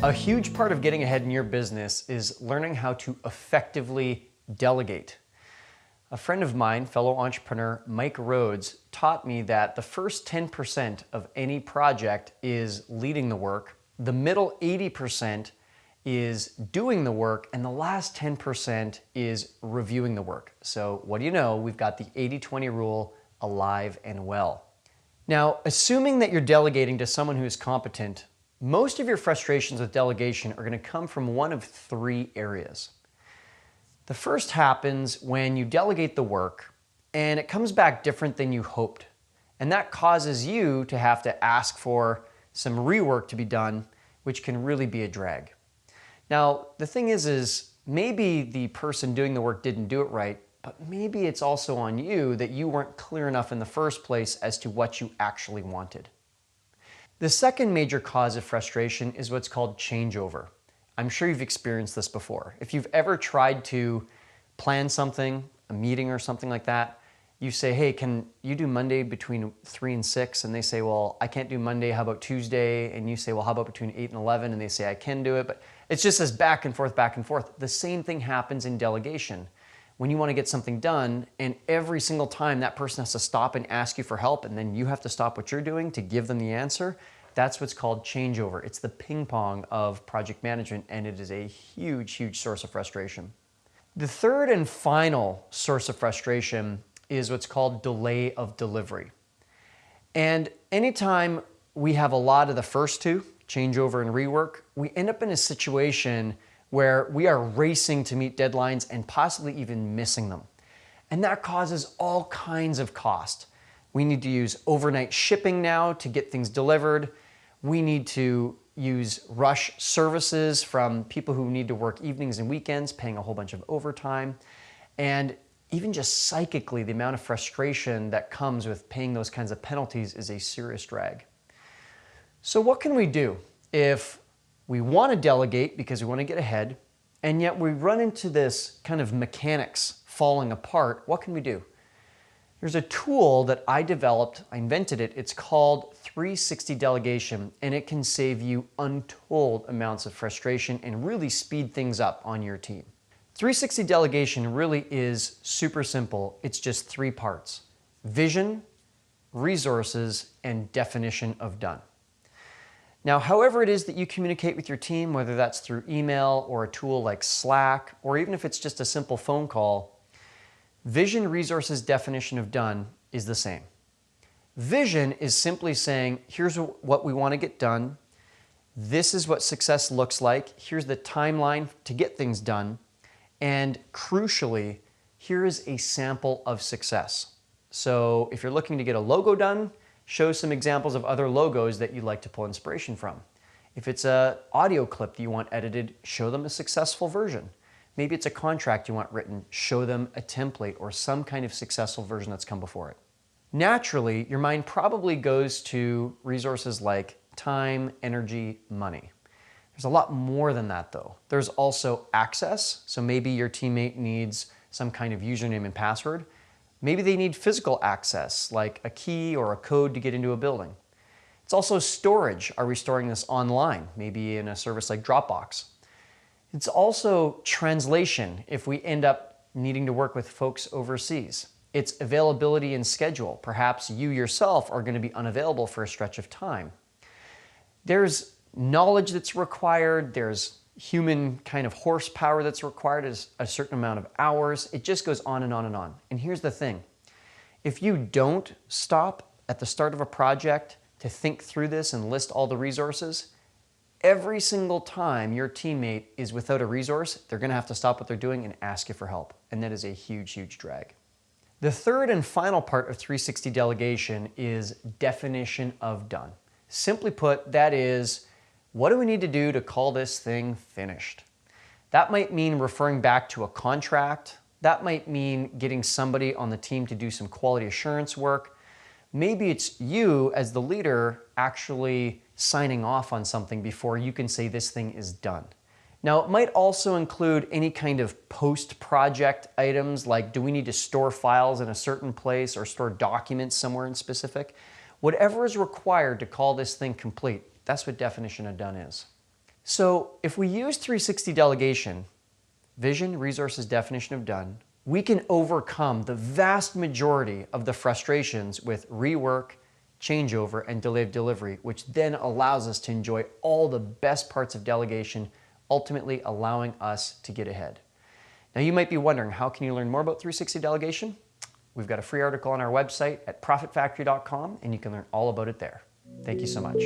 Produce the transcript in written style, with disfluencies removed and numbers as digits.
A huge part of getting ahead in your business is learning how to effectively delegate. A friend of mine, fellow entrepreneur Mike Rhodes, taught me that the first 10% of any project is leading the work, the middle 80% is doing the work, and the last 10% is reviewing the work. So what do you know? We've got the 80-20 rule alive and well. Now, assuming that you're delegating to someone who's competent, most of your frustrations with delegation are going to come from one of three areas. The first happens when you delegate the work and it comes back different than you hoped. And that causes you to have to ask for some rework to be done, which can really be a drag. Now, the thing is maybe the person doing the work didn't do it right, but maybe it's also on you that you weren't clear enough in the first place as to what you actually wanted. The second major cause of frustration is what's called changeover. I'm sure you've experienced this before. If you've ever tried to plan something, a meeting or something like that, you say, hey, can you do Monday between 3 and 6? And they say, well, I can't do Monday, how about Tuesday? And you say, well, how about between 8 and 11? And they say, I can do it, but it's just this back and forth, back and forth. The same thing happens in delegation. When you want to get something done, and every single time that person has to stop and ask you for help, and then you have to stop what you're doing to give them the answer, that's what's called changeover. It's the ping pong of project management, and it is a huge, huge source of frustration. The third and final source of frustration is what's called delay of delivery. And anytime we have a lot of the first two, changeover and rework, we end up in a situation where we are racing to meet deadlines and possibly even missing them. And that causes all kinds of cost. We need to use overnight shipping now to get things delivered. We need to use rush services from people who need to work evenings and weekends, paying a whole bunch of overtime. And even just psychically, the amount of frustration that comes with paying those kinds of penalties is a serious drag. So what can we do if we want to delegate because we want to get ahead, and yet we run into this kind of mechanics falling apart? What can we do? There's a tool that I developed, I invented it. It's called 360 Delegation, and it can save you untold amounts of frustration and really speed things up on your team. 360 Delegation really is super simple. It's just three parts: vision, resources, and definition of done. Now, however it is that you communicate with your team, whether that's through email or a tool like Slack, or even if it's just a simple phone call, vision, resources, definition of done is the same. Vision is simply saying, here's what we want to get done. This is what success looks like. Here's the timeline to get things done. And crucially, here is a sample of success. So if you're looking to get a logo done, show some examples of other logos that you'd like to pull inspiration from. If it's an audio clip that you want edited, show them a successful version. Maybe it's a contract you want written, show them a template or some kind of successful version that's come before it. Naturally, your mind probably goes to resources like time, energy, money. There's a lot more than that though. There's also access. So maybe your teammate needs some kind of username and password. Maybe they need physical access, like a key or a code to get into a building. It's also storage. Are we storing this online? Maybe in a service like Dropbox. It's also translation if we end up needing to work with folks overseas. It's availability and schedule. Perhaps you yourself are going to be unavailable for a stretch of time. There's knowledge that's required. There's human kind of horsepower that's required, is a certain amount of hours. It just goes on and on and on. And here's the thing. If you don't stop at the start of a project to think through this and list all the resources, every single time your teammate is without a resource, they're going to have to stop what they're doing and ask you for help. And that is a huge, huge drag. The third and final part of 360 Delegation is definition of done. Simply put, that is, what do we need to do to call this thing finished? That might mean referring back to a contract. That might mean getting somebody on the team to do some quality assurance work. Maybe it's you as the leader actually signing off on something before you can say this thing is done. Now, it might also include any kind of post-project items, like do we need to store files in a certain place or store documents somewhere in specific? Whatever is required to call this thing complete, that's what definition of done is. So if we use 360 delegation, vision, resources, definition of done, we can overcome the vast majority of the frustrations with rework, changeover, and delayed delivery, which then allows us to enjoy all the best parts of delegation, ultimately allowing us to get ahead. Now you might be wondering, how can you learn more about 360 delegation? We've got a free article on our website at profitfactory.com, and you can learn all about it there. Thank you so much.